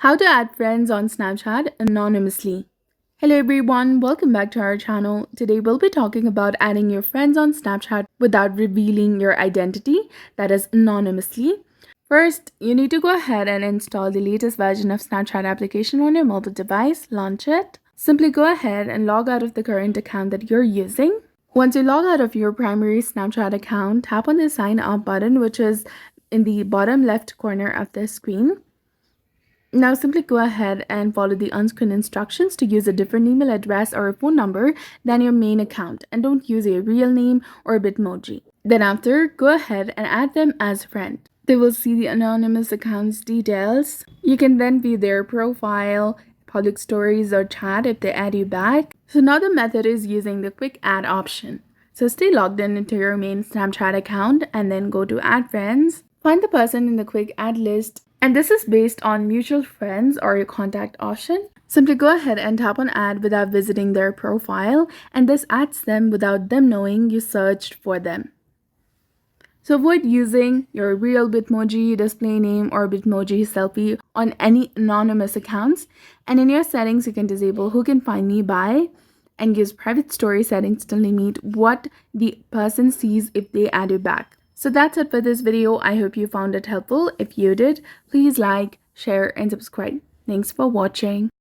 How to add friends on Snapchat anonymously. Hello everyone, welcome back to our channel. Today we'll be talking about adding your friends on Snapchat without revealing your identity, that is anonymously. First, you need to go ahead and install the latest version of Snapchat application on your mobile device, launch it. Simply go ahead and log out of the current account that you're using. Once you log out of your primary Snapchat account, tap on the sign up button, which is in the bottom left corner of the screen. Now simply go ahead and follow the on-screen instructions to use a different email address or a phone number than your main account, and don't use a real name or a Bitmoji. Then after, go ahead and add them as a friend. They will see the anonymous account's details. You can then view their profile, public stories, or chat if they add you back. So now the method is using the quick add option. So stay logged in into your main Snapchat account and then go to add friends. Find the person in the quick add list, and this is based on mutual friends or your contact option. Simply go ahead and tap on add without visiting their profile, and this adds them without them knowing you searched for them. So avoid using your real Bitmoji, display name, or Bitmoji selfie on any anonymous accounts. And in your settings, you can disable who can find me by and use private story settings to limit what the person sees if they add you back. So that's it for this video. I hope you found it helpful. If you did, please like, share, and subscribe. Thanks for watching.